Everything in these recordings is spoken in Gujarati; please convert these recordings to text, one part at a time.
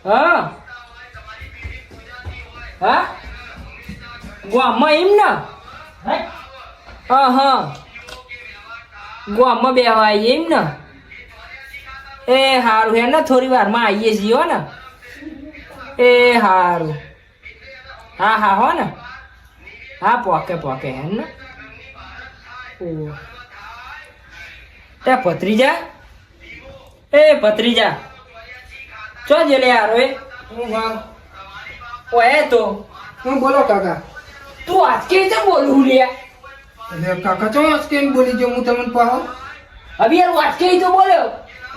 હા હા ગામમાં એમ ને હા હા ગામમાં બેવાય એમ ને એ હારું હે ને થોડી વારમાં આવીએ છીએ હો ને એ હારું હા હા હો ને હા પોકે હે ને તે ભત્રીજા એ ભત્રીજા ચો જેલે યાર ઓય ઓય તો હું બોલો કાકા. તું આજ કે રીતે બોલું લ્યા અરે કાકા ચો આજ કેમ બોલી જો હું તમને પાહો હવે યાર આજ કે રીતે બોલ્યો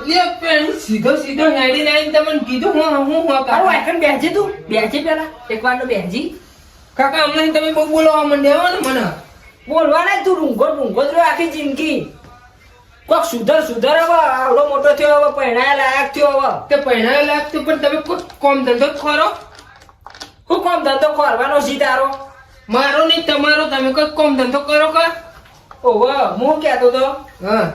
લે પેન સીધો હેડી લાઈન તમને કીધું હું તારું આઈકન બેસજે તું બેસજે પેલા એકવાર નો બેસજી કાકા અમને તમે બહુ બોલવા માંડ્યા હો ને મને બોલવા ને તું રૂંગો જ રહ્યો આખી જિંદગી કોક સુધર હવે આવડો મોટો થયો હવે પહેણાયા લાયક થયો હવે તે પહેણાય લાગતું પણ તમે કોઈ કોમ ધંધો જ ખરો હું કોમ ધંધો કરવાનો છી તારો મારો નહીં તમારો તમે કોઈ કોમ ધંધો કરો કા ઓહો હું કહેતો તો હા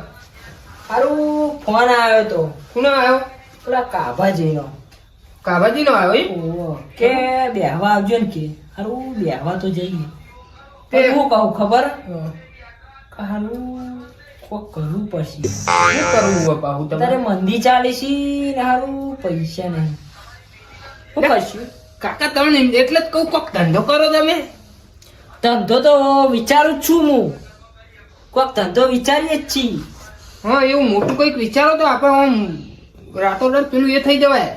હારું ફોન આવ્યો તો કોનો આવ્યો પેલા કાભાજીનો કાબાજી નો આવ્યો ઈ? ઓહો કે બેહવા આવજો ને કે હારું બેહવા તો જઈએ તે હું કહું ખબર હા. કે હારું કોક કરવું પડશે શું કરવું બાપા હું તારે તમે મંદી ચાલે છે ને હારું પૈસા નહીં શું કરશું કાકા તમે એટલે જ કહું કોક ધંધો કરો તમે ધંધો તો વિચારું જ છું હું કોક ધંધો વિચારીએ જ છીએ હા એવું મોટું કોઈક વિચારો તો આપણે આમ રાતોરાત પેલું એ થઈ જવાય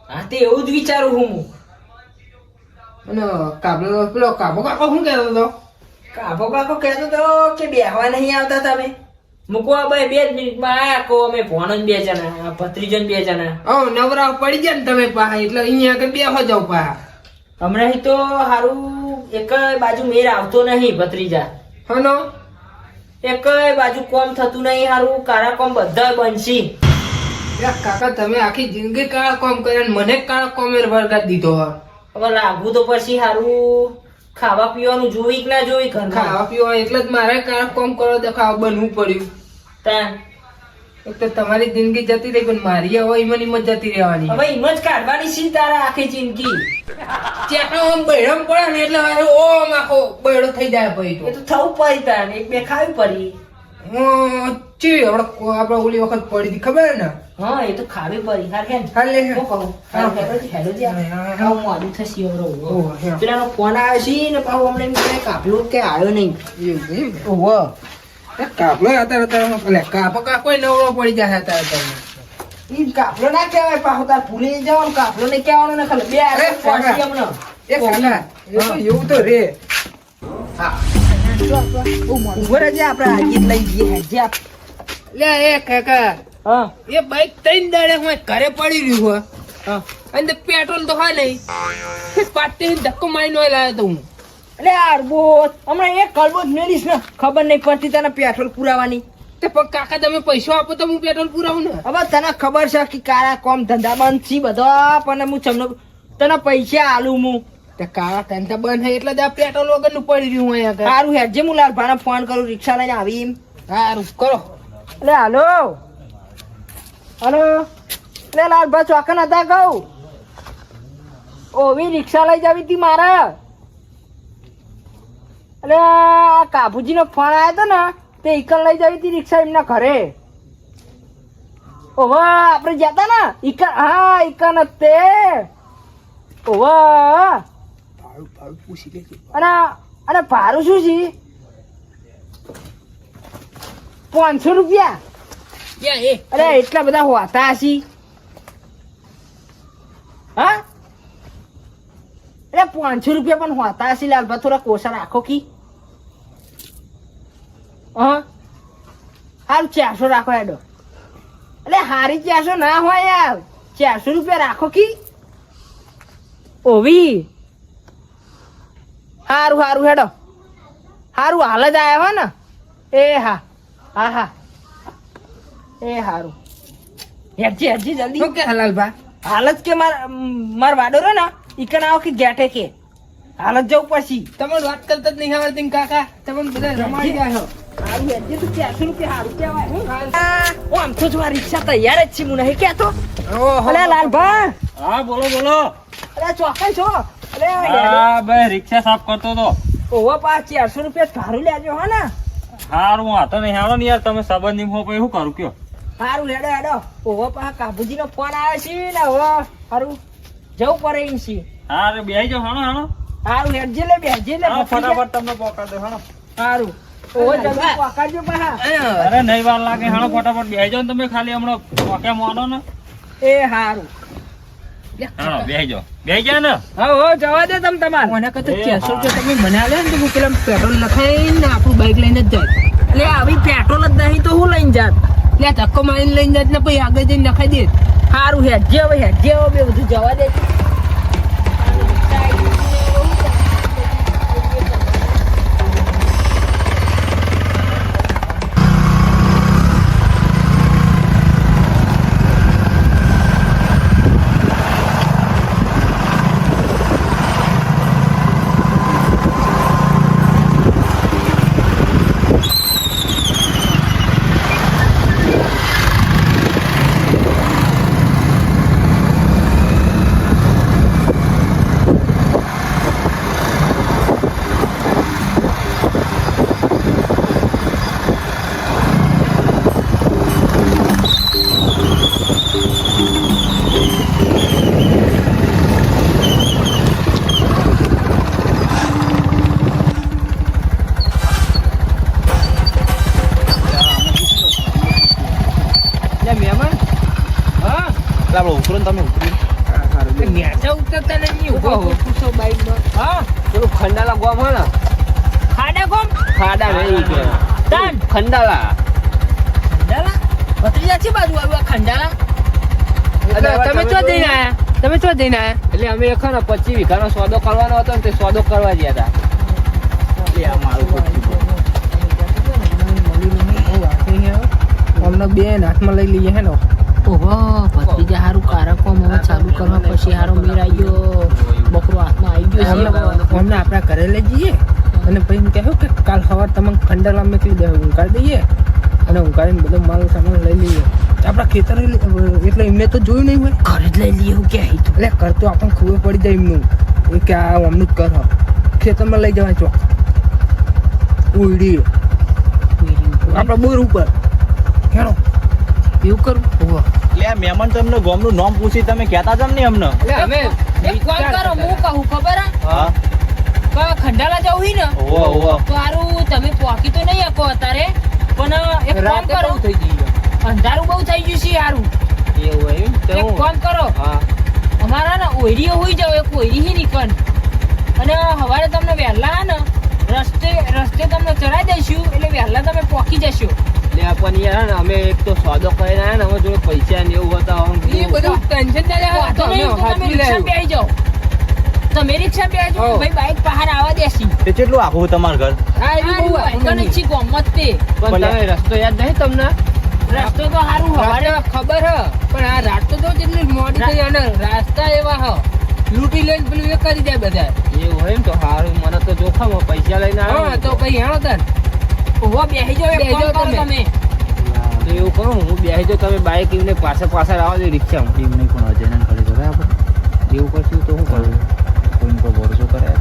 હા તે એવું જ વિચારું હું અને પેલો કાબો કાકો શું કહેતો હતો કાકો કાકો કહેતો તો કે બેહવા નહીં આવતા તમે મૂકવા ભાઈ 2 જ મિનિટમાં આયા કો અમે ભણ જ 2 જણા ભત્રીજો 2 જણા હા નવરા પડી જાય ને તમે પાહા એટલે અહીંયા આગળ બેહો જાવ પાહા હમણાં તો હારું એક બાજુ મેર આવતો નહીં ભત્રીજા હનો એક બાજુ કોમ થતું નહીં હારું કારા કોમ બધા બનશી કાકા તમે આખી જિંદગી કાળા કોમ કર્યા ને મને કાળા કોમે વર્ગાત દીધો હવે લાગવું તો પછી હારું ખાવા પીવાનું જોઈ કે ના જોઈ ઘરમાં ખાવા પીવા એટલે જ મારે કાળા કોમ કરો તો ખાવા બનવું પડ્યું તાન એક તો તમારી જિંદગી જતી રહી પણ મારી હવે ઈમન ઈમન જતી રહેવાની હવે એમ જ કાઢવાની છે તારા આખી જિંદગી ચેટો આમ બૈડમ પડે ને એટલે મારે ઓમ આખો બૈડો થઈ જાય ભાઈ એ તો થવું પડી તાન એક બે ખાવી પડી ચી આપણે ઓલી વખત પડી હતી ખબર ને હા એ તો ખાવી પડી હાર હે ને હાલ લે હું કહું હા. હેલો જી હા. મોડું થશે ઓહો, હે. પેલાનો ફોન આવ્યો છે ને પાછું હમણાં મને કાપલું કે આવ્યો નહીં એવું ઓહો કાપલો અત્યારે કાપો કાકો નવરો પડી જાય અત્યારે ઈ કાપલો ના કહેવાય પાછો તાર ભૂલી જવાનું કાપલો નહીં કહેવાનો ને ખાલી બે અરે કાકા. પહોંચી હમણાં. એ કાકા એવું તો રે ઉભો રહેજે આપણે હાજી લઈ જઈએ હાજી આપ લે એ કાકા હા એ બાઈક 3 દાડે હું ઘરે પડી રહ્યું હા અને પેટ્રોલ તો હા નહીં પાટી ધક્કો મારીને લાવ્યો તો હું એટલે આરબો હમણાં એક કલબો જ મેલીશ ને ખબર નહીં પડતી તને પેટ્રોલ પુરાવાની તે પણ કાકા તમે પૈસા આપો તો હું પેટ્રોલ પુરાવું ને હવે તને ખબર છે કે કારા કોમ ધંધા બંધ છે બધા પણ હું ચમનો તને પૈસા આલું હું તે કાળા ધંધા બંધ થાય એટલે જ આ પેટ્રોલ વગર નું પડી રહ્યું હોય આગળ સારું હેડજે હું લાલ ભાણા ફોન કરું રિક્ષા લઈને આવી એમ સારું કરો એટલે હાલો એટલે લાલ ભા ચોકન હતા કહું ઓવી રિક્ષા લઈ જાવી હતી મારે એટલે આ કાબુજીનો ફોન આવ્યો હતો ને તે ઈકન લઈ જાવી હતી રિક્ષા એમના ઘરે ઓહો આપણે જતા ને ઈકન હા ઈકન જ તે ઓહો પૂછી લેજો અને ભાડું શું છે 500 રૂપિયા અરે એટલા બધા હોતા હશી હા અરે 500 રૂપિયા પણ હોતા હશી લાલભા થોડા કોસા રાખો કી હા હારું 400 રાખો હેડો એટલે હારી 400 ના હોય યાર 400 રૂપિયા રાખો કી ઓવી હારું હારું હેડો હારું હાલ જ આયા હો ને એ હા હા હા એ હારું હેડજી હેડજી જલ્દી શું કે હલાલભા હાલ જ કે માર વાડો રે ને ઈકન આવો કે ગેટે કે હાલ જ જવું પછી તમે વાત કરતા જ નહીં આવડતી કાકા તમે બધા રમાડી ગયા છો હારું હેડજી તો 400 રૂપિયા હારું કહેવાય હું આમ તો જો આ રિક્ષા તૈયાર જ છે હું નહીં કહેતો ઓહો ભલે લાલભા હા બોલો બોલો. અરે ચોકન છો અરે હા ભાઈ રિક્ષા સાફ કરતો તો. ઓવો પા 400 રૂપિયા ભાડું લેજો હો ને હારું વાતો નહીં હાલો ને યાર તમે સંબંધ ની હો પછી શું કરું કયો. સારું હેડો હેડો ઓવો પા કાબુજી નો ફોન આવે છે ને હવે સારું જવું પડે એમ છે હા રે બેહી જાઓ હાલો હાલો. સારું હેડજે લે બેસજે લે હા, ફટાફટ તમને પકડ દે હાલો. સારું ઓવો જલ્દી પકડજો પા અરે નહીં વાર લાગે હાલો ફટાફટ બેહી જાઓ ને તમે ખાલી હમણાં પોકે મોડો ને. એ સારું હાલો બેહી જાઓ ને. હો જવા દે તમે તમારે મને કહે 400 રૂપિયા તમે મને આલે ને તો હું પેલા પેટ્રોલ નખાઈને આપણું બાઈક લઈને જ જાય. એટલે આવી પેટ્રોલ જ નહીં તો હું લઈને જાત એટલે ધક્કો મારીને લઈને જાય ને પછી આગળ જઈને નખાઈ દે. સારું હેડજે હવે બે બધું જવા દે પેલું ખંડાલા ગોમ હે ને ખાડા કોમ ખાડા નહીં કે તાન ખંડાલા ખંડાલા ભત્રીજા છે બાજુ આવ્યા ખંડાલા તમે ચો જઈને આયા એટલે અમે એક ને 25 વીઘાનો સોદો કરવાનો હતો ને તે સોદો કરવા ગયા હતા અમને બેન હાથમાં લઈ લઈએ હે ને ઓહો ભત્રીજા હારું કારકોમ હવે ચાલુ કરવા પછી હારો મેર આવી ગયો બકરો હાથમાં આવી ગયો છે અમને આપણા ઘરે લઈ જઈએ અને પછી એમ કહ્યું કે કાલ સવાર તમને ખંડાલા મેકલી દે ઊંઘાડી દઈએ અને ઊંઘાડીને બધો માલ સામાન લઈ લઈએ આપણા ખેતર એટલે એમને તો જોયું નહીં હોય ઘરે જ લઈ લઈએ એવું કે એટલે ઘર તો આપણને ખબર પડી જાય એમનું એ કે આ અમનું જ ઘર હ ખેતરમાં લઈ જવાય ચોક ઉડી આપણા બોર ઉપર હેરો એવું કરું ઓહો એટલે આ મહેમાન તમને ગામનું નામ પૂછી તમે કહેતા જ ને અમને. એટલે અમે એક કોલ કરો હું કહું ખબર હા કે ખંડાલા જવું હોય ને ઓહો ઓહો. તો હારું તમે પોકી તો નહીં શકો અત્યારે પણ એક કામ રાતે કરો બહુ થઈ ગઈ અંધારું બહુ થઈ ગયું છે હારું એવું એમ એક કામ કરો હા અમારા ને ઓયરીઓ હોઈ જાવ એક ઓયરી હી નીકળ અને સવારે તમને વહેલા ને રસ્તે તમને ચડાઈ દઈશું એટલે વહેલા તમે પોકી જશો એટલે પણ યાર ને અમે એક તો સોદો કરીને આયા ને અમે જોડે પૈસા ને એવું હતા એ બધું ટેન્શન ના લેવા તો નહીં તો તમે રિક્ષા બેસી જાઓ તમે રિક્ષા બેસી જાઓ ભાઈ બાઈક બહાર આવવા દેસી તે કેટલું આખું તમારું ઘર? હા એ બહુ આઈકન છે ગોમત તે પણ તમે રસ્તો યાદ નહીં તમને રસ્તો તો હારું હવારે ખબર હ પણ આ રાત તો જેટલી મોડી થઈ અને રાસ્તા એવા હ લૂંટી લઈને પેલું એ કરી દે બધા એવું હોય ને તો સારું મને તો જોખમ પૈસા લઈને આવ્યો તો પછી હેણો તન ઓહો બેસી જાઓ એક કામ કરો તમે તો એવું કરું હું બેસી જાઉં તમે બાઈક એમને પાછળ આવવા દે રિક્ષામાં એમ નહીં પણ અજયના ઘરે જવાય આપણે એવું કરશું તો શું કરું કોઈને પર ભરોસો કરે.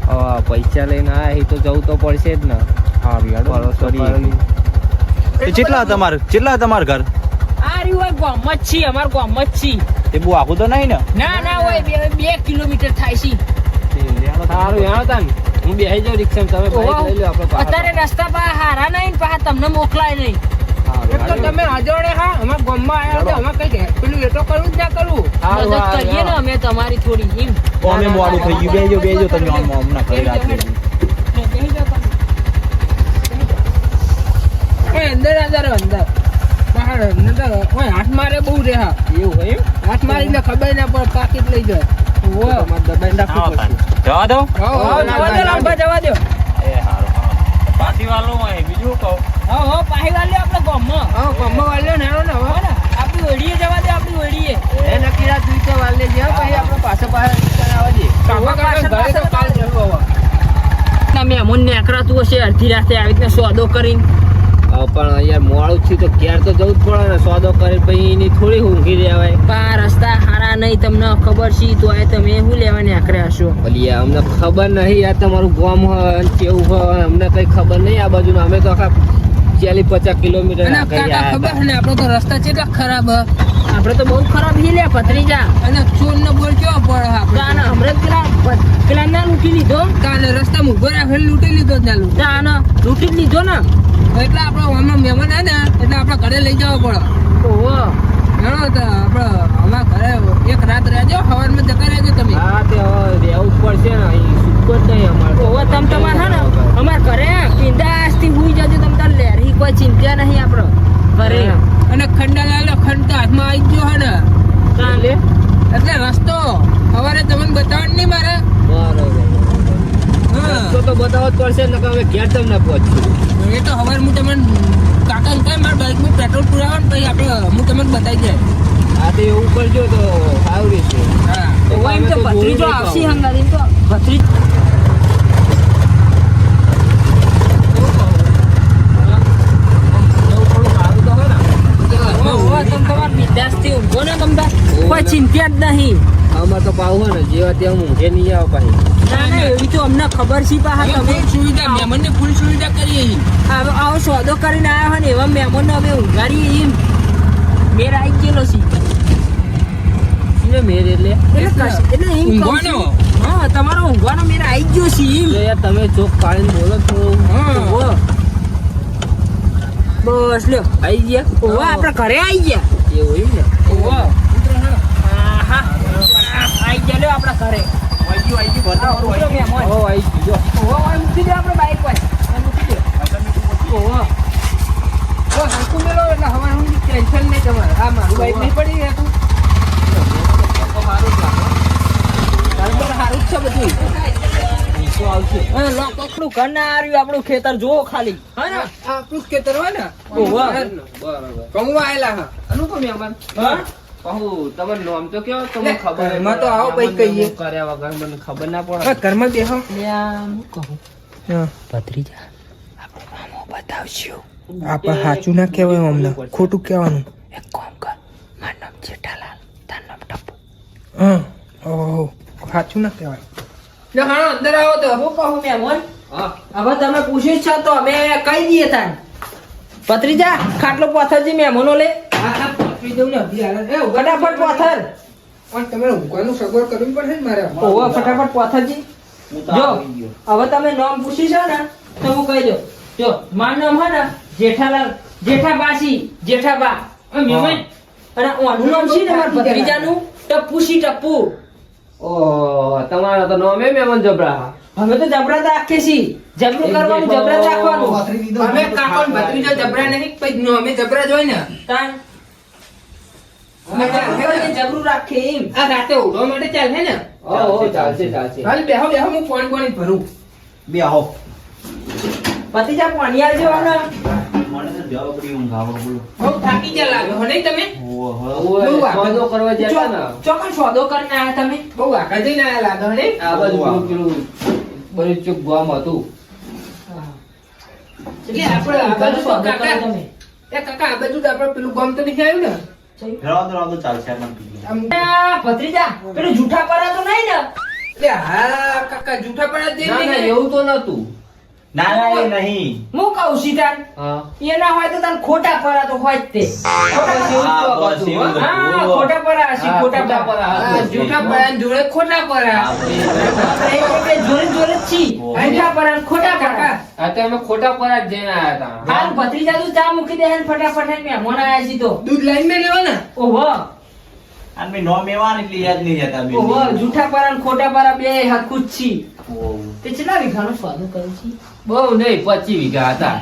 હવે પૈસા લઈને આવ્યા એ તો જવું તો પડશે જ ને હા ભરોસો કરી કેટલા તમાર ઘર? આ રહ્યું હોય ગોમત છે અમાર ગોમત છે તે બહુ આખું તો નહીં ને? ના હોય 2 કિલોમીટર થાય છે સારું હેણો તન હું બેસી જાઉં રિક્ષામાં તમે બાઈક લઈ લો આપણે પાછળ. અત્યારે રસ્તા પર હારા નહીં ને પાછા તમને મોકલાય નહીં એક તો તમે હાજોડે હા અમાર ગામમાં આયા તો અમાર કઈ પેલું એટો કરવું જ ના કરવું મદદ કરીએ ને અમે તમારી થોડી એમ તો અમે મોડું થઈ ગયું. બેજો તમે હમણાં ઘરે રાત બેસી. બેસી જાઓ તમે. ઓય અંદર અંદર બહાર અંદર ઓય હાથ મારે બહુ રે હા એવું એમ હાથ મારીને ખબર ના પડે પાકીટ લઈ જાય ઓ દબાઈને રાખવું પડશે જવા દો. જવા દો લાંબા જવા દો એ હારું પાટી વાળું હોય બીજું કહું. હો પાહીવાલ લે આપણે ગામમાં હા ગામમાં વાલ્યો ને હેણો ને હવે હો ને આપણી ઓળીએ જવા દે આપણી ઓળીએ એ નક્કી રાત રીતે વાલે જે પછી આપણે પાછળ આવવા દે ઘરે તો કાલ જવું હવે તમે અમુન ને અકરાતું હશે અડધી રાતે આવી રીતના સોદો કરીને પણ યાર મોડું થયું તો ક્યારે તો જવું જ પડે ને સોદો કરી પછી એની થોડી ઊંઘી રહેવાય પા રસ્તા હારા નહીં તમને ખબર છે તો આ તમે શું લેવા નીકળ્યા છો ભલી અમને ખબર નહીં આ તમારું ગામ હોય અને કેવું હોય અમને કઈ ખબર નહીં આ બાજુ અમે તો આખા 40-50 કિલોમીટર અને કાકા ખબર છે ને આપણો તો રસ્તા કેટલા ખરાબ હ. આપણે તો બહુ ખરાબ હી લે ભત્રીજા અને ચોર નો બોલ કેવો પડે આપણે હમણાં પેલા ના લૂંટી લીધો કાલે રસ્તામાં ઉભો રાખીને લૂંટી લીધો જ ના લૂંટી જ લીધો ને એટલે આપણે આમાં મહેમાન હે ને એટલે આપણે ઘરે લઈ જવા પડે ઓહો ઘણો તો આપણે અમારા ઘરે એક રાત રહેજો સવારમાં જતા રહેજો તમે હા તે હવે રહેવું જ પડશે ને અહીં સુખ જ નહીં અમારે ઓહો તમ તમારે હે ને અમારા ઘરે બિંદાસથી હુઈ જજો તમ તાર લેરી કોઈ ચિંતા નહીં આપણે ઘરે અને ખંડાલાલ ખંડ તો હાથમાં આવી ગયો હે ને ચાલે એટલે રસ્તો સવારે તમને બતાવવાનું નહીં મારે બરોબર તો બતાવવો જ પડશે ને કે હવે ઘેર તમને પહોંચશું એ તો હવે હું તમને કાકા કઈ મારા બાઇકમાં પેટ્રોલ પુરાવો ને પછી આપણે હું તમને બતાવી જાય હા તો એવું કરજો તો સારું રહેશે હા તો એમ તો ભત્રીજો આવશે હંગારી તો ભત્રીજ કોઈ ચિંતા જ નહીં અમારે તો પાવું હોય ને જેવા ત્યાં ઊંઘે નહીં આવે પાછી ના ના એવી તો અમને ખબર છે પાછા તમે સુવિધા મહેમાનને ફૂલ સુવિધા કરીએ આવો સોદો કરીને આવ્યા હોય ને એવા મહેમાનને અમે ઊંઘાડીએ એમ મેર આવી ગયેલો છે મેર એટલે એટલે એમ ઊંઘવાનો હા તમારો ઊંઘવાનો મેર આવી ગયો છે એમ યાર તમે ચોક પાડીને બોલો છો હા બસ લ્યો આવી ગયા ઓવા આપણે ઘરે આવી ગયા એવું એમ ને ઓવા હા આવી ગયા લ્યો આપણા ઘરે મૂકી દે આપણે બાઈક પર મૂકી દે ઓવા હરકું મેળો એટલે હવા ટેન્શન નહીં તમારે હા મારું બાઈક નહીં પડી રહેતું સારું જ છે બધું આપણું ઘર ના આવ્યું આપણું ખેતર જોવો ખાલી હા ને આપણું ખેતર હોય ને બરાબર કમવા આયેલા હા અનુપમ મહેમાન હા કહું તમારું નામ તો કેવો તમને ખબર ઘરમાં તો આવો પછી કહીએ કર્યા વગર મને ખબર ના પડે ઘરમાં બેહો હું કહું ભત્રીજા આપણું નામ બતાવશું આપણે સાચું ના કહેવાય અમને ખોટું કહેવાનું એક કામ કર મારું નામ જેઠાલાલ તારું નામ ટપ્પુ હા ઓહો સાચું ના કહેવાય હા અંદર આવો તો હું કહું મહેમાન હવે તમે પૂછ્યું છે તો અમે કહી દઈએ તાન ભત્રીજા ખાટલો પથ્થરજી મહેમાનો લે ફટાફટ પથ્થર પણ તમે ઊંઘવાનું સગવડ કરવી પડશે ને મારે ઓહો ફટાફટ પથ્થરજી જો હવે તમે નામ પૂછી છે ને તો હું કહી દઉં જો મારું નામ હે ને જેઠાલાલ જેઠાબાસી જેઠાબા મહેમાન અને ઓનું નામ છે ને મારા ભત્રીજાનું ટપ્પુસી ટપ્પુ ઓહ તમારા તો નામ એમ એમ જબરા અમે તો જબરા તો આખે છી જબરું કરવાનું જબરા રાખવાનું અમે કાકો ને ભત્રીજો જબરા નહીં પછી નો અમે જબરા જ હોય ને તાન અમે જબરું રાખે એમ આ રાતે ઉડવા માટે ચાલ હે ને ઓહો ચાલશે ચાલશે હાલ બેહો બેહો હું પાણી ભરું બેહો ભત્રીજા પાણી આવજો ને મને તો જવા પડી ઊંઘ આવે બોલો બહુ થાકી ગયા લાગે હો નહીં તમે ઓય સોદો કરવા જતા ને ચોકન સોદો કરીને આયા તમે બહુ આકા જઈને આયા લાગે હો નહીં આ બાજુ પેલું બરી ચૂક ગામ હતું એટલે આપણે આ બાજુ તો કાકા તમે એ કાકા આ બાજુ તો આપણે પેલું ગામ તો નહીં આવ્યું ને રાવ ચાલશે મને ભત્રીજા પેલું જૂઠા પડા તો નહીં ને એટલે હા કાકા જૂઠા પડા દે ના ના એવું તો નતું ના ના એ નહીં હું કહું સીતાન હા એના હોય તો તને ખોટા પરા તો હોય જ તે હા ખોટા પરા હશે ખોટા પરા જૂઠા પરા જોડે ખોટા પરા જોડે જોડે છી ખોટા પરા ખોટા પરા આ તો અમે ખોટા પર જ જઈને આયા હતા હાલ ભત્રીજા તું ચા મૂકી દે હે ફટાફટ હે મહેમાન આયા છી તો દૂધ લાઈન મે લેવો ને ઓહો અને મે નો મેવાન એટલે યાદ નહીં જતા બે ઓહો જૂઠા પરા ને ખોટા પરા બે હરખું જ છી તે કેટલા વીઘાનો સ્વાદ કર્યો છે બહુ નહીં 25 વીઘા હતા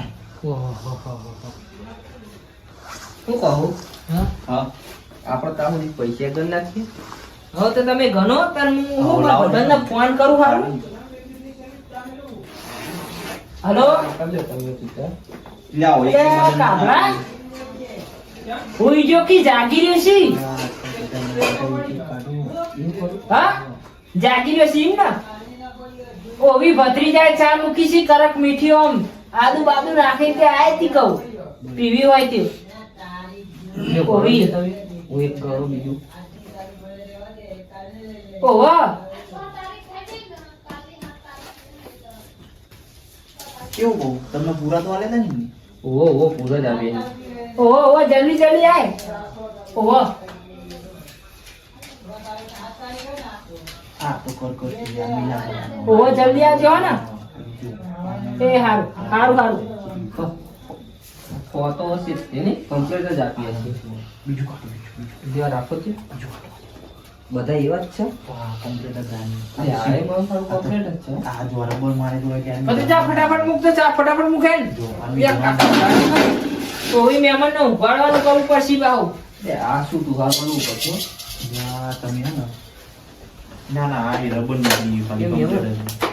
હું કહું હા આપણે તો આવું પૈસા ગણ નાખીએ હવે તો તમે ગણો તાર હું ભાઈબંધને ફોન કરું હારું હેલો તમે સીધા લાવો એ કાબરા હુઈ જો કી જાગી રહ્યો છી હા જાગી રહ્યો છી ને ઓવી ભત્રી જાય ચા મૂકી છી કરક મીઠી ઓમ આદુ બાદુ રાખી તે આય તી કહું પીવી હોય તે ઓવી હું એક કરું બીજું ઓહો કેવું બહુ તમને પૂરા તો આલે ને ઓહો પૂરો જ આવે ઓહો ઓહો જલ્દી જલ્દી આય ઓહો હા તો કર મિલા ઓહો જલ્દી આવજો હો ને એ હારું હારું હારું ફોટો હશે એને કમ્પ્લીટ જ આપીએ છીએ બીજું કાઢો જેવા રાખો છે બીજું કાઢો બધા એવા જ છે હા કમ્પ્લીટ જ આની અરે આ એ પણ થોડું કમ્પ્લીટ જ છે આ જો રબર મારે જો કે બધું ચા ફટાફટ મૂક તો ચા ફટાફટ મૂકે ને જો તો એ મહેમાન ને ઉભાડવાનું કરવું પડશે બાહુ આ શું તું હાલ કરવું પડશે યા તમે હે ને ના ના આ રબર ની ખાલી કેમ એવું? કમ્પ્લીટ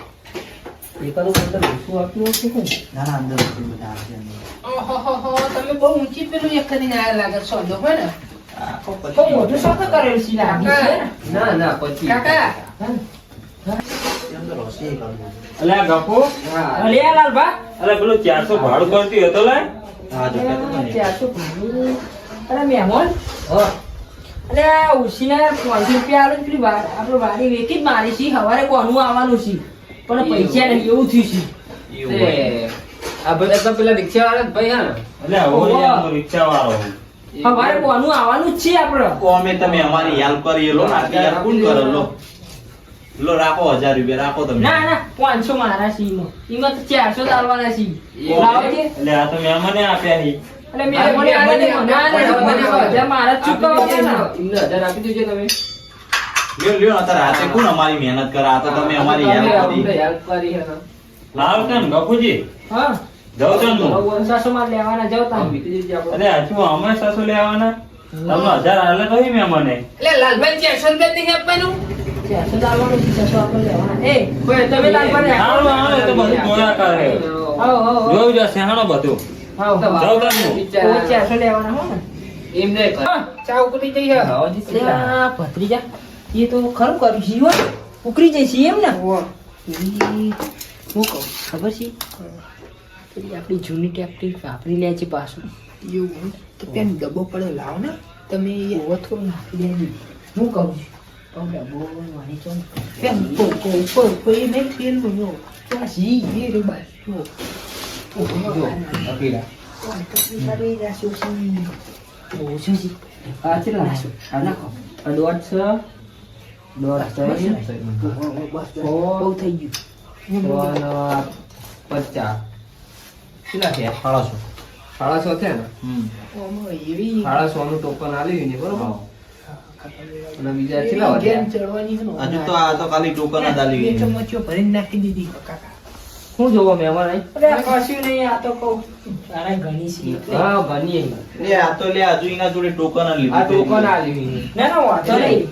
એકાદું અંદર ઓછું આપ્યું હશે ને ના ના અંદર બધું બધા આવશે અંદર ઓહોહો, તમે બહુ ઊંચી પેલું એક કરીને આયા લાગે સોજો હોય ને આખો તો મોઢું સાથે કરેલ છે લાગી છે ને ના ના પછી કાકા અંદર હશે કાઢો અલે આ ગપો અલે આ લાલભા અલે પેલું 400 ભાડું કરતી હતો લે હા જો કે તો ને ચારસો ભાડું. અરે મહેમાન અરે આ ઉછીના 500 રૂપિયા આવે પેલી આપણે વાડી વેચી જ મારી છે સવારે કોનું આવવાનું છે પણ પૈસા નહીં એવું થયું છે આ બધા તો પેલા રિક્ષા વાળા ભાઈ હા એટલે હવે યાર રિક્ષા વાળો સવારે કોનું આવવાનું જ છે આપણે કોમે તમે અમારી હેલ્પ કરી લો આ યાર કોણ કરો લો લો રાખો 1000 રૂપિયા રાખો તમે ના ના 500 મારા છે એમાં તો 400 જ આવવાના છે લાવો છે એટલે આ તો મહેમાને આપ્યા છે એટલે મેં મને આલે ને મને આલે ને મારા જ ચૂકવવાના એમને 1000 આપી દેજો તમે લ્યો લ્યો અત્યારે હાથે કોણ અમારી મહેનત કરે આ તો તમે અમારી હેલ્પ કરી હેલ્પ કરી હે લાવ કેમ ગફુજી હા જાવ તો નું 500 માં લેવાના જાવ તા વીતી દેજો આપણે અરે હજુ અમે સાસુ લેવાના તમને 1000 આલે તો મહેમાને એટલે લાલભાઈ 400 રૂપિયા નહીં આપવાનું 400 આવવાનું છે 600 આપણે લેવાના એ કોઈ તમે લાલભાઈ સારું આવે તો બધું જોયા કરે આવો જોયું જશે હાણો બધું આવો જાવ તો નું 400 લેવાના હો ને એમ નહીં કર ચા ઉકળી જઈ હે આ ભત્રીજા એ તો ખરું કર્યું છે હો ઉકરી જશે એમ ને હું કહું ખબર છે પેલી આપણી જૂની ટેક્ટિક વાપરી લે છે પાછું એવું તો પેન ડબ્બો પડે લાવો ને તમે ઓવો થોડું નાખી દે હું કહું છું પણ ડબ્બો મારી ચો પેન કોઈ નહીં પેન નો ત્યાં સી એ રે બાય જો અકીરા આ કેટલા આ નાખો આ દોઢ છે દોઢ છે બહુ થઈ ગયું 50 કેટલા થયા 500 550 થયા ને એવી 550 નું ટોકન આલ્યું ને બરોબર અને બીજા કેટલા ગેમ વધ્યા ચડવાની છે ને હજુ તો આ તો ખાલી ટોકન જ આલી બે ચમચીઓ ભરીને નાખી દીધી કાકા શું જોવો મહેમાન આઈ અરે કશું નહીં આ તો કહું તારા ઘણી છે હા બની લે આ તો લે હજુ એના જોડે ટોકન જ લીધું આ ટોકન આલ્યું ના ના વાંધો નહીં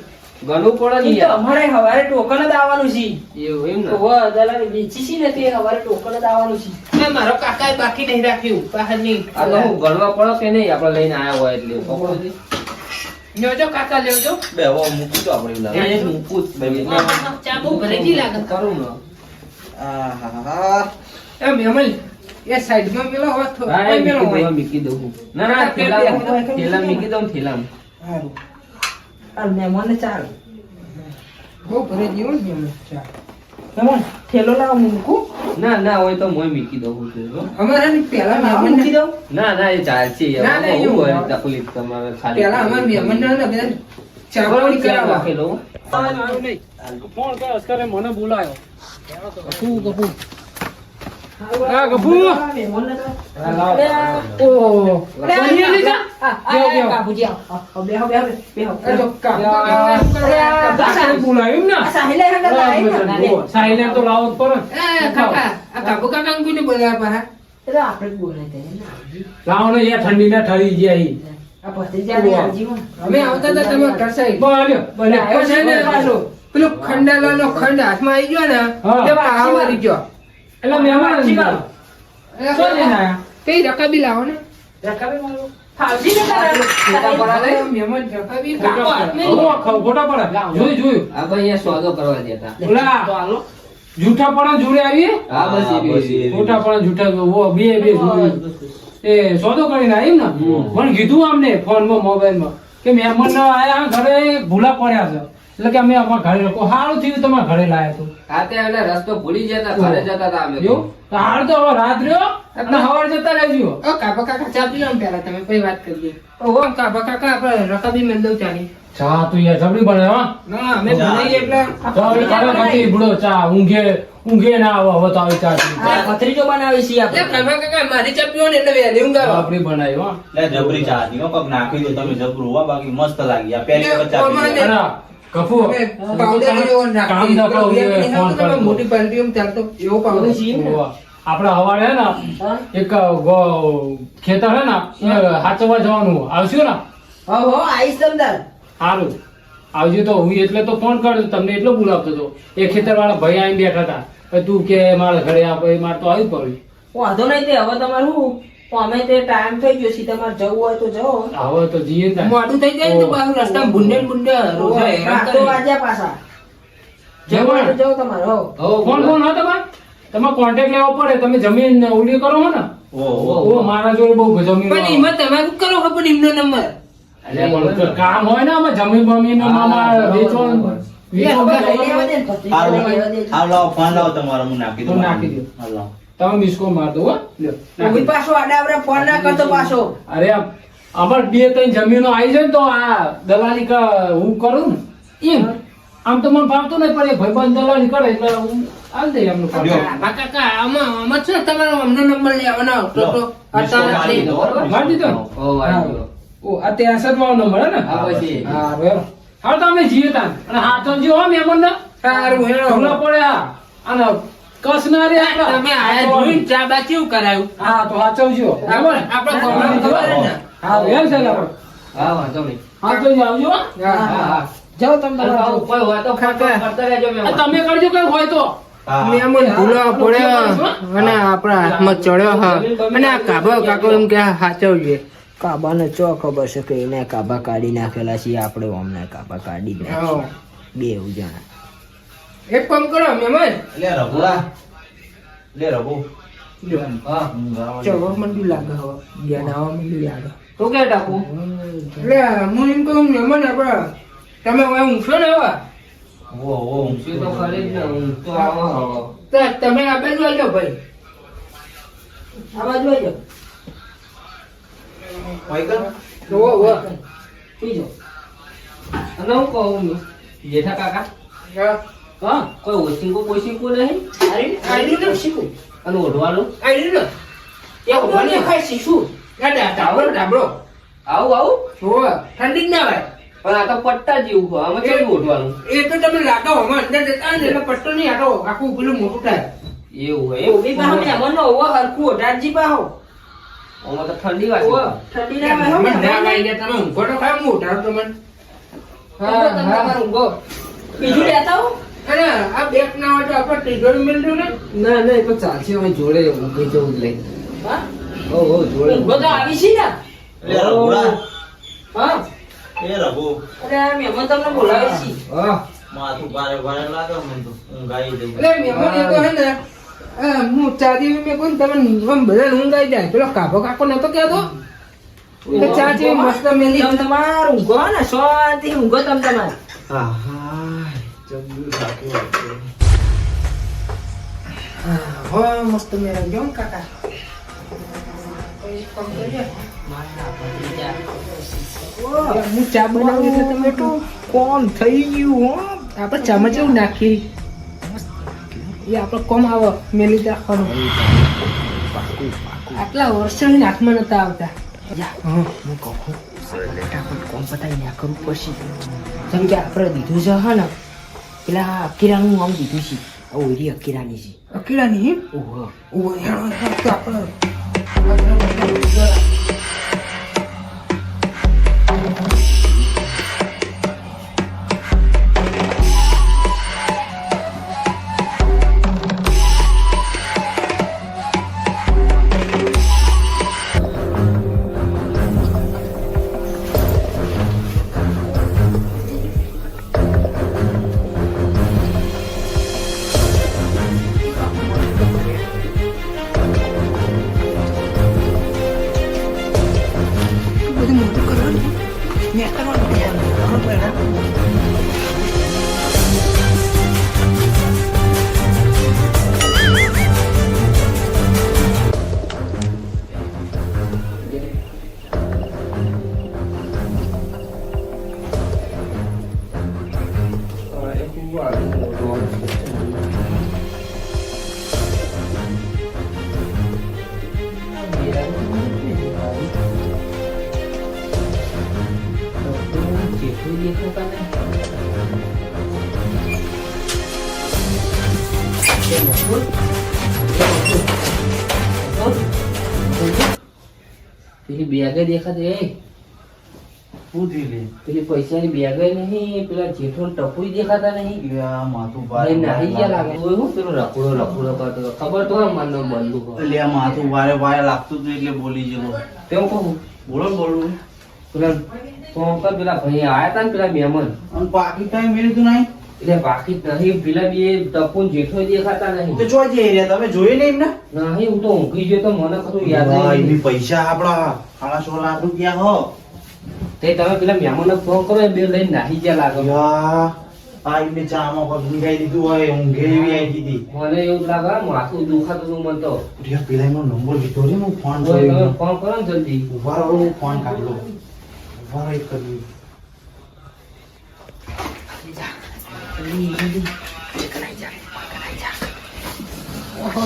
ગણવું પડે ને ઈ તો યાર અમારે હવારે ટોકન જ આવવાનું છે એવું એમ ને ઓવા દલાલી વેચી છે ને તે હવારે ટોકન જ આવવાનું છે મેં મારો કાકાએ બાકી નહીં રાખ્યું બહારની આ તો હું ગણવા પડે કે નહીં આપણે લઈને આયા હોય એટલે પકડો છે લેવજો કાકા લેવજો બે હવે મૂકી તો આપણે એવું લાગે એ મૂકું જ ભાઈ ચા બહુ ભરેલી લાગે કરું ને આહાહા. એ મેમલ એ સાઈડમાં મેલો હોત તો હા, કોઈ મેલો હોય મૂકી દઉં હું. ના ના થેલા મૂકી દઉં ને થેલામાં. સારું આ મહેમાનને ચાલ બહુ ભરેલી હોય ને મેમલ ચા મહેમાન થેલો લાવ મૂકું ના ના હોય તો મોય મૂકી દઉં હું થેલો. અમારા ની પહેલા મૂકી મહેમાન દઉં ના ના એ ચાલશે યાર. ના, ના, આમાં એવું હું હોય હોય. તકલીફ તમારે ખાલી પહેલા અમારા મહેમાન ના બધા ચા બરોબર, પાણી ચા કરાવવા રાખેલો. ફોન કર અસ્કરે મને બોલાયો હા ગપુ મહેમાનને તો ઓહો પાણી લઈ જા. કાબુજી આવો બેહો બેહો બેહો એ તો કાકા બોલાયો એમ ને સાહિલે હંગા લાઈ સાહીને તો લાવો જ પડે એ કાકા આ કાબુ કાકા કોઈને બોલાવ્યા પાહા એટલે આપણે જ બોલાય તે લાવો ને યાર ઠંડી ના ઠરી ગયા ઈ આ ભત્રીજાની આજીવન અમે આવતા હતા તમે કરસાઈ બોલ્યો બોલ્યો છે ને પેલું ખંડાલાનો ખંડ હાથમાં આવી ગયો ને હા. તે પાહા મારી ગયો એટલે મહેમાન શું લઈને આયા? કઈ રકાબી લાવો ને રકાબી મારું ફાવજી ને તારા મહેમાન રકાબી કાકો હાથમાં ખોટા પડે જોયું આ ભાઈ અહીંયા સોદો કરવા દેતા. ઓલા તો હાલો જૂઠા પણ જોડે આવીએ હા બસ એ બસ બી. એ. ખોટા પણ જૂઠા બે જોડે એ સોદો કરીને આવી ને મને કીધું આમને ફોનમાં મોબાઈલમાં કે મહેમાન આયા ઘરે ભૂલા પડ્યા છે એટલે કે અમે અમારા ઘરે લોકો સારું થયું તમારા ઘરે લાયા તું હા તે એટલે રસ્તો ભૂલી જતા ઘરે જતા હતા અમે જો તો હાલ તો હવે રાત રહ્યો એટલે સવારે જતા રહેજો. ઓ કાકા કાકા ચા પીવો ને પહેલા તમે પછી વાત કરીએ. ઓ કાકા કાકા આપણે રકાબી મેલ દઉં ચાલી. ચા તું યાર જબરી બને હા ના અમે બનાવીએ એટલે ચા કરે નથી બુડો ચા ઊંઘે ના આવો હવે તો આવી ચા પી. પથરીજો બનાવી છીએ આપણે. કાકા કાકા મારી ચા પીવો ને એટલે વહેલી ઊંઘ આવે. જબરી બનાવી હો. લે જબરી ચા હતી હો, પગ નાખી દો તમે જબરું હો, બાકી મસ્ત લાગી. આ પહેલી વખત ચા પીધી. અરે કફુ પાવડર જેવો નાખી કામ ના કરો એ ફોન તમે કરો. મોટી પાર્ટી માં ચાલતો એવો પાવડર છીએ ને. આપડે હવારે હે ને એક ખેતર હે ને એ હાચવા જવાનું આવશું ને હો આઈસ તમદાર. સારું આવજો તો હું એટલે તો ફોન કર્યો તમને એટલો બોલાવતો હતો. એ ખેતર વાળા ભાઈ આવીને બેઠા હતા કે તું કે મારા ઘરે આપ મારે તો આવી પડ્યું. વાંધો નહીં તે હવે તમારું શું અમે તે ટાઈમ થઈ ગયો છે તમારે જવું હોય તો જાઓ. હવે તો જઈએ ને તારે. મોડું થઈ જાય ને તો પાછું રસ્તામાં બુંડે ને બુંડે રોજ રાત તો વાગ્યા પાછા. જવું હોય તો જાઓ તમારે હો. ફોન ફોન હા તમારે કોન્ટેક્ટ લેવો પડે. તમે જમીન ઉડી કરો હો ને ઓ મારા જોડે બહુ જમીન પણ એમાં તમે શું કરો ખબર એમનો નંબર અરે પણ કામ હોય ને આમાં જમીન બમીન આમાં વેચવાનું હાલ લાવો ફોન લાવો તમારો, હું નાખી દઉં. હું નાખી દઉં. હાલ લાવો. તમે મિસકો માર દો હો લ્યો, નાખી કોઈ દો. પાછો આડાવડા ફોન ના કરતો પાછો. અરે અમાર બે ત્રણ જમીનો આવી જાય ને તો આ દલાલી હું કરું ને એમ આમ તો મને ભાવતું નહીં પણ એ ભાઈબંધ દલાલી કરે એટલે હું આલ દઈ એમનું કામ. લ્યો. કાકા આમાં છે ને તમારો અમને નંબર લેવાનો તો તો અત્યારે મારી દો, બરોબર? મારી દીધો ને? ઓ આ 63 વાળો નંબર હે ને હા, પછી. હા બરાબર. હવે તો અમે જીએ તાન અને હાથો જો હો મેમન ને સારું હેડો. ઢોલા પડ્યા અને કસ ના રે આપડા. તમે આયા જોઈને ચા બા કેવું કરાયું હા તો હાચવજો બરાબર આપણે ગોળા ખબર હે ને? હા વેલ છે લાવો હા વાંધો નહીં. હાચવજો આવજો હો. હા હા જાઓ તમે તમારે કોઈ હોય તો ફોન કરતા રહેજો આ મેં તમે કરજો કઈ હોય તો હા. મેમન ભૂલા પડ્યો અને આપણા હાથમાં ચડ્યો હા અને આ કાબા કાકો એમ કે સાચવજે. કાબાને ચો ખબર છે કે એને કાબા કાઢી નાખેલા છે આપણે અમને કાબા કાઢી જ નાખ્યા. બે જણા એક કામ કરો મેમન લે રઘુડા. લે રઘુ. હા ચવા મંડી લાગે હવે જ્ઞાન આવવા મંડી લાગે. તું કે ટાકુ એટલે હું એમ કહું મેમન આપણે તમે હવે ઊંઘશો ને હવે ઓ ઓ શું તો ખરી જ ને ઊંઘ તો આવો હવે. તો તમે આ બાજુ આવજો ભાઈ આ બાજુ આવજો. ભાઈ કર. ઓ પીજો અને હું કહું છું, જેઠા કાકા હા કોઈ ઓશિંકો નહીં આઈડી ને શીખું અને ઓઢવાનું આઈડી ને એક મને ખાઈ શીખું ડાબરો ડાબરો આવું ઠંડી જ ના ભાઈ પણ આ તો પટ્ટા જેવું હોય આમાં કેવું ઓઢવાનું એ તો તમે લાગો હમણાં અંદર જતા ને એટલે પટ્ટો નહીં આટો આખું પેલું મોટું થાય. એવું હોય એવું ઓવી પાહો ને મનો ઓવો હરખું ઓઢાડજી પાહો આમાં તો ઠંડી વાત ઓવો ઠંડી ના ભાઈ હમણાં ના ભાઈ ગયા તમે ઊંઘો તો ખાય હું ઓઢાડું તમને. હા તમારું ઊંઘો બીજું લેતા હો અને આ બેગ ના હોય તો આપણે તિજોરી મેળવ્યું ને ના ના એ તો ચાલશે અમે જોડે ઊંઘી જવું જ લઈ હા ઓ જોડે ઊંઘો તો આવી છે ને લે રઘુડા. હા એ રઘુ. અરે આ મહેમાન તમને બોલાવે છે. હા માથું ભારે ભારે લાગે મને તો. ઊંઘ આવી ગઈ. એટલે મહેમાન એ તો હે ને હું ચા જેવી મેં કોઈ તમને આમ બધા ઊંઘ આવી જાય પેલો કાકો કાકો નતો કહેતો એટલે ચા જેવી મસ્ત મેલી તમે તમાર ઊંઘો ને શાંતિ ઊંઘો તમે તમાર હો મસ્ત મેરા જો ને કાકા હું ચા બનાવું એટલે તમે તો કોમ થઈ ગયું હો આપણે ચામાં જેવું નાખી એ આપણે કોમ આવે મેલી રાખવાનું આટલા વર્ષોની હાથમાં નતા આવતા હું કહું ફટાફટ કોમ પતાવી ના કરવું પડશે જેમ કે આપણે દીધું છે હા ને પેલા અકીરાનું આમ દીધું છે ઓરી અકીરાની છે અકીરાની ઓહો ઓહો આપણે પેલી બેગે દેખાતી એ પૂછી લે પેલી પૈસાની બેગે નહીં પેલા જેઠો ને ટપુ દેખાતા નહીં લે આ માથું ભાઈ નાહી ગયા લાગે ઓય હું પેલો રખડો કરતો હતો. ખબર તો હોય મનનો બંદૂક હોય. લે આ માથું વારે વારે લાગતું હતું એટલે બોલી ગયો. તેમ કહું બોલો બોલું પેલા તો પેલા ભાઈ આયા તા ને પેલા મહેમાન અને બાકી કઈ મેળ્યું નહીં એટલે બાકી જ નહીં પેલા બે ટપુ ને જેઠો દેખાતા નહીં તો જો જઈ રહ્યા તમે જોઈ નહીં એમને નહીં હું તો ઊંઘી ગયો તો મને કશું યાદ વાહ, નહીં. એની પૈસા આપડા 16 લાખ રૂપિયા હો તે તમે પેલા મહેમાનને ફોન કરો એ બે લઈને નાહી ગયા લાગે યા આ એમને ચામાં પગ ભૂંગાઈ દીધું હોય ઊંઘે એવી આવી દીધી મને એવું લાગે માથું દુખાતું હતું મને તો ઉઠ્યા પેલા એનો નંબર લીધો છે હું ફોન તો તમે કર્યો ફોન કરો ને જલ્દી ઉભા રહો હું ફોન કાઢી લઉં ઉભા રહો એક કરી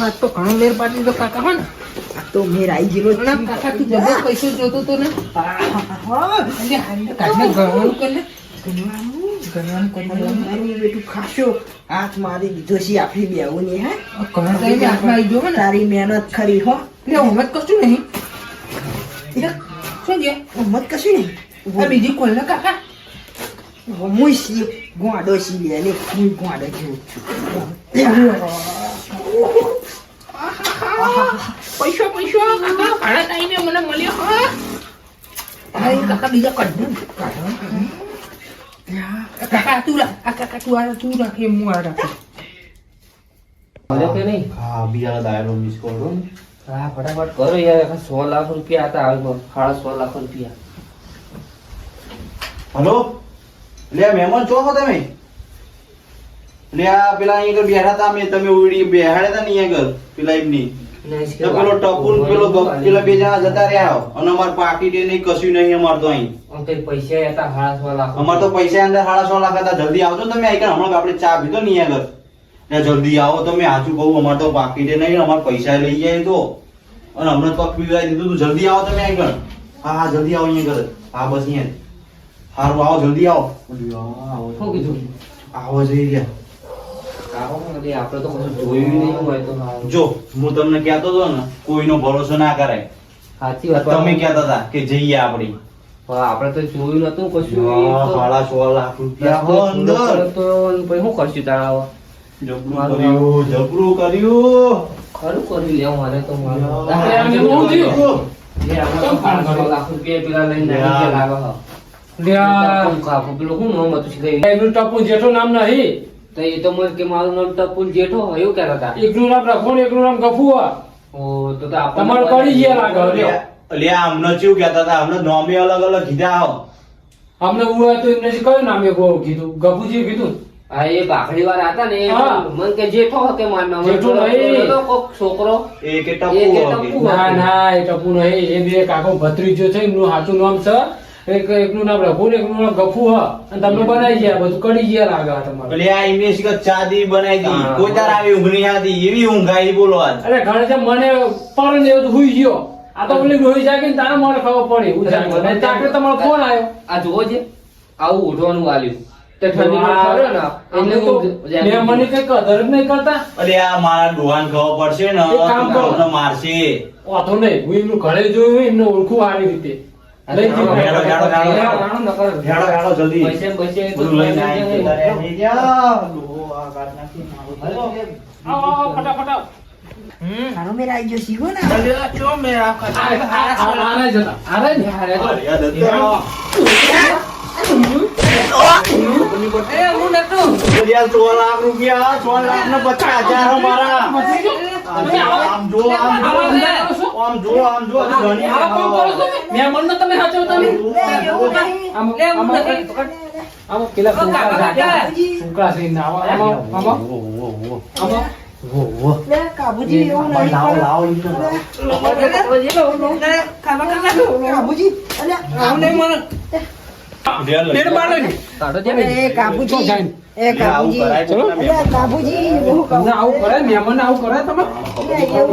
આ તો ઘણો મેર પાડી તો કાકા હો ને આ તો મેર આવી ગયેલો જ છે. કાકા તું જબર પૈસો જોતો તો ને એટલે હારી કાઢને ગણવાનું કર લે ગણવાનું કરી બેટું ખાશો હાથ મારી દીધો છે આપણી બેઉની હે ઘણા ટાઈમે હાથમાં આવી ગયો ને તારી મહેનત ખરી હો એટલે ઉમત કશું નહીં શું કે મત કશું આ બીજી કોલ ને કાકા નહીં હું સી ગોંડો સી લે ને હું ગોંડો જેવું પૈસો પૈસો કાકા ઘણા ટાઈમે મને મળ્યો હા કાકા બીજા કાઢ કાકા તું કાકા તું આ તું રાખે હું આ રાખે મળ્યો કે નહીં હા બીજા ડાયરો મિસ કોલ દો હા ફટાફટ કરો યાર 100 લાખ રૂપિયા હતા હાલમાં 6.5 લાખ રૂપિયા હલો લે મહેમાન છો તમે લે આ પેલા અહીંયા આગળ બેઠા હતા અમે તમે ઉડી બેહાડ્યા હતા ને અહીંયા આગળ પેલા એમની તો પેલો ટપુન પેલો પેલા બે જણા જતા રહ્યા અને અમાર પાકીટ એ નહીં કશું નહીં અમાર તો અહીં અંકલ પૈસા હતા 6.5 લાખ અમાર તો પૈસા અંદર 6.5 લાખ હતા જલ્દી આવજો તમે આઈ હમણાં આપણે ચા પીધો ને અહીંયા આગળ જલ્દી આવો તમે હાચું કહું અમાર તો પાકીટ એ નહીં અમાર પૈસા લઈ જાય તો અને હમણાં પગ પીવડાવી દીધું તું જલ્દી આવો તમે આઈ હા હા જલ્દી આવો અહીંયા આગળ હા બસ અહીંયા સારું આવો જલ્દી આવો શું કીધું આવો જઈ રહ્યા આપણે તો કશું જોયું નહીં હોય તો સારું. જો હું તમને કહેતો હતો ને કોઈનો ભરોસો ના કરાય સાચી વાત તમે કહેતા હતા કે જઈએ આપડી આપણે તો જોયું નતું કશું $6.5 લાખ રૂપિયા હો અંદર તો પછી શું કરશું તારા જબરું કર્યું જબરું કર્યું ખરું કરી લેવું મારે તો મારું. આપણે આમ એવું થયું. લે, આપણે તો 500 લાખ રૂપિયા પેલા લઈને નાહી ગયા લાગે છે. લ્યા, ટપુ કાકુ, પેલું શું નામ હતું શીખાય? એમનું ટપુ જેઠું નામ નહીં. તો એ તો મને કે મારું નામ ટપુ જેઠો એવું કહેતા હતા. એકનું નામ રખોણ, એકનું નામ ગફુઆ. ઓ, તો આપણને તમારે પડી ગયા લાગે લ્યો. લ્યા અમને ચેવું કહેતા હતા અમને નોમે અલગ અલગ કીધા આવો અમને ઉવા તો એમને કયું નામ એક કીધું ગફુજી કીધું. હા, એ ભાખડી વાળા હતા ને એ હા. મને કે જેઠો કે મારું નામ જેઠો નહીં. પેલો કોક છોકરો એ કે એ કે ટપુ ટપુ. ના ના એ ટપુ નહીં, એ બે કાકો ભત્રીજો છે, એમનું સાચું નામ છે એકનું નામ રઘુ ને એકનું નામ ગફુ હ. અને તમને બનાવી ગયા બધું કરી ગયા લાગે આ તમારે. લ્યા ઇમેજ કે ચાદી બનાવી દી હા. કોઈ તાર આવી ઊંઘ નહીં આવતી એવી ઊંઘ આવી બોલો આજ અરે ઘણે છે મને પણ ને એવું હુઈ ગયો. આ તો પેલી રોઈ જાગે ને તારે મને ખબર પડી હું જાગ્યો. નહીં તો આપણે તમારો ફોન આવ્યો. આ જુઓ છે આવું ઉઠવાનું વાલ્યું તે ઠંડીમાં વાહ. ફર્યો ને અમને એટલે તો હું મેં મને કઈ કદર જ નહીં કરતા. અરે આ મારા ડોહાને ખબર પડશે ને એક કામ તો કરો. તમને મારશે વાંધો નહીં, હું એમનું ઘરે જોયું એમને ઓળખું સારી રીતે. લઈ જઈએ. હેડો, હેડો, હેડો. રાણો નકર હેડો હેડો જલ્દી પૈસે ને પૈસે તો બધું લઈને આવી પૈસે જતા રહ્યા. ને. નહીં જા. ડોહો આ કાઢ નાખી મારું. આવો, આવો, ફટાફટ આવો. મારો મેર આવી ગયો શીખો ને ચો મેરા આ આને જતા. આને ને. હારે તો. અરે આ દત્તા. એ હું નતું અરે આ 16 લાખ રૂપિયા 16 લાખ ને 50,000 અમારા આમ જો આમ જો આમ જો ઘણી આ કોણ કરો તમે? મેં મનને તમે સાચવતા નહીં. આમ પેલા ફૂંકા ફૂંકા છે ને આવો, આવો. લે કાબુજી એવું નહીં લાવો કરે. લાવો ઈ તો લાવો. કાબુજી અલ્યા આવું નહીં મને પેટ બાળો ને. એ કાબુજી જાય ને. એ કાબુજી ચલો અલ્યા કાબુજી બહુ તમને આવું કરે મહેમાન આવું કરે તમે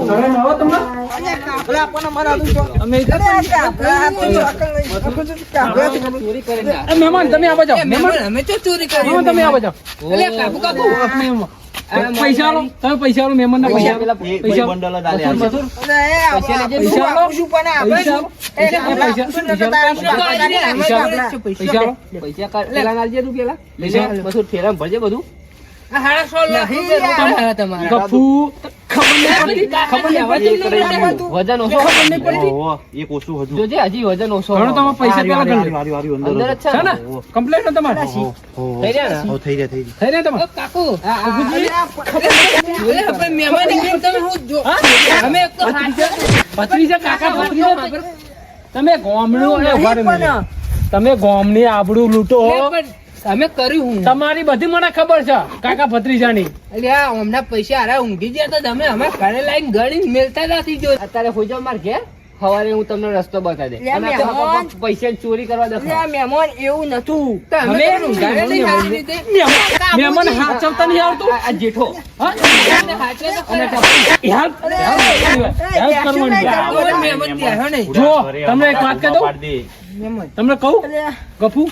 શરમ આવે તમને અલ્યા કાબલા પણ અમારા આદુ છો તમે અલ્યા કાબલા કાબલા ચોરી કરે એ મહેમાન તમે આ બાજુ મહેમાન અમે તો ચોરી કરી મહેમાન તમે આ બાજુ અલ્યા કાબુ કાબુ પૈસા આલો તમે પૈસા આલો મહેમાન ના પૈસા પૈસા બંડલ જ આલ્યા છે. મથુર પૈસા પૈસા આલો. શું પણ આપણે પૈસા શું એ કાબલા શું નતો તારા શું પૈસા આલો. હાડા 100 લાખ રૂપિયા હાડા તમારા ગફુ ખબર નહીં પડતી વજન ઓછો ખબર નહીં પડતી ઓહો, એક ઓછું હતું. જોજે હજી વજન ઓછો ઘણો તમે પૈસા પેલા હારી, ગણ હારી, હારી, અંદર અંદર જ. જ છે છે ને કમ્પ્લેટ ને તમારે ઓહો, થઈ રહ્યા ને? ઓહો, થઈ રહ્યા, થઈ રહ્યા. થઈ ને તમારે કાકુ આપણે મહેમાન તમે હું જો અમે એક તો ભત્રીજા કાકા ભત્રીજા તમે ગામનું એ ઉભા રહો મને. તમે ગામની આબરૂ લૂંટો અમે કર્યું હું તમારી બધી મને ખબર છે કાકા ભત્રીજાની અલ્યા હમણાં પૈસા હારા ઊંઘી ગયા તો તમે અમે ઘરે લાઈન ગણી મેલતા નથી જો અત્યારે હોઈ જાવ માર ઘેર સવારે હું તમને રસ્તો બતાવી દે લે મહેમાન. પૈસા ચોરી કરવા દે અલ્યા મહેમાન એવું નતું અમે ઊંઘાડે નહીં સારી રીતે મહેમાન હાથ ચલતા નહીં આવતું આ જેઠો હા? અને હાચે તો ખરા. હેલ્પ કરવાની હવે મહેમાન ત્યાં હે નહીં. જો તમને એક વાત કહી દઉં પાડી દે. તમને કહું અલ્યા ગફુ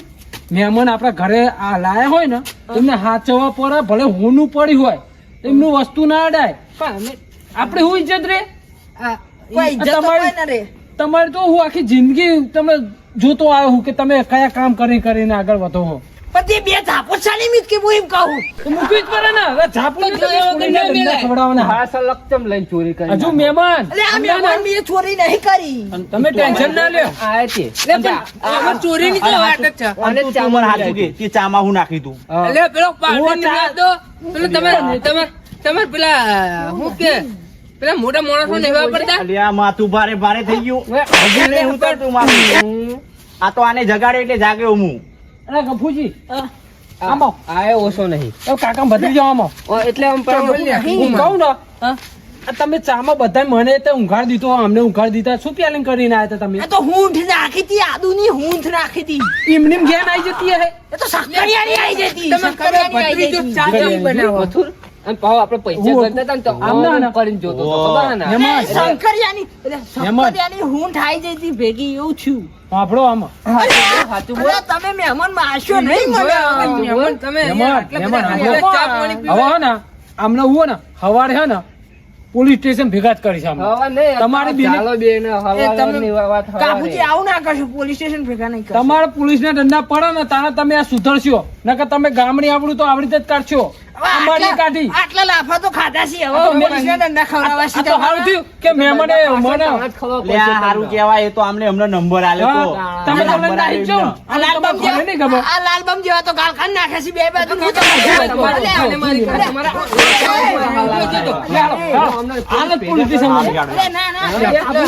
મહેમાન આપણા ઘરે આ લાયા હોય ને તેમને હાચવવા પડે ભલે હોનું પડી હોય એમનું વસ્તુ ના અડાય પણ અમે આપણે શું ઇજ્જત રે આ કોઈ ઇજ્જત તો કોઈ ના રે તમારે તો હું આખી જિંદગી તમે જોતો આવ્યો હું કે તમે કયા કામ કરીને આગળ વધો હો પણ તે બે ધાપો ચાલી મીત કે હું એમ કહું તો મૂકવી જ પડે ને હવે ઝાપુ ને તો છોડીને ધંધા ખવડાવવાના. હા સલક્ષમ લઈને ચોરી કરી હજુ મહેમાન અલ્યા આ મહેમાન મેં ચોરી નહીં કરી તમે ટેન્શન ના લ્યો આ છે અમે ચોરી ની તો વાત જ છે અને તું મને હાચું કે, તે ચામાં હું નાખી તું. એટલે પેલો પાવડર નીકળ્યો તો પેલો તમે પેલા હું કે પેલા મોટા માણસો ને એવા પડતા અલ્યા, માથું ભારે ભારે થઈ ગયું. હજી નહીં ઉતરતું મારું. આ તો આને જગાડે એટલે જાગ્યો હું. અરે ગફુજી આમ આવો. આ ઓછો નહીં એ કાકા ભત્રીજો આમ આવો. એટલે આમ હું કહું ને આ તમે ચામાં બધા મને તો ઊંઘાડ દીધો અમને ઊંઘાડ દીધા શું પ્લાનિંગ કરીને આવ્યા હતા તમે આ તો હૂંઠ નાખી હતી આદુની હૂંઠ નાખી હતી એમની ઘેર આવી જતી હે એ તો સક્કરિયાની આવી જતી તમે સક્કરિયાની આવી ભત્રીજો જતી. ચા કેમ બનાવો મથુર અને પાવ આપણે પૈસા ગણતા હતા ને તો આમ ના, ના. કરીને જોતો તો ખબર હે ને મહેમાન. શંકરિયાની એટલે મહેમાન. શંકરિયાની હૂંઠ આવી જતી ભેગી એવું થયું આપણો આમ સાચું બોલ અરે તમે મહેમાન મારશો નહીં મને મહેમાન તમે મહેમાન, આટલા મહેમાન, બધા મહેમાન. ચા પાણી હવે પીવા હે ને આમને હું હે ને હવારે હે ને પોલીસ સ્ટેશન ભેગા જ કરીશ આમને. હવા નહીં તમારી બેન- ચાલો બેન હવાની વાત હવારે. કાબુજી આવું ના કરશો પોલીસ સ્ટેશન ભેગા નહીં કરશો તમારા પોલીસના દંડા પડે ને તારે તમે આ સુધરશો નકર તમે ગામડી આવડું તો આવડી રીતે જ કાઢશો અમારી કાઢી આટલા લાફા તો ખાધા છે આ તો હવે મેં- પોલીસના દંડા ખવડાવવા આ તો સારું થયું કે મહેમાને મને પાંચ ખવા લે, આ હારું કહેવાય. એ તો આમને એમનો નંબર આલ્યો તો. હા, તમે તો લઈને આવી જ જાઓ. આ લાલબમ તમને ખબર નહીં ખબર. જેવા આ લાલબમ જેવા તો ગાલ ખાન નાખે છે બે બાજુ તમારે અને મારી તમારા હાલો, હાલો, પોલીસ સ્ટેશન ના ના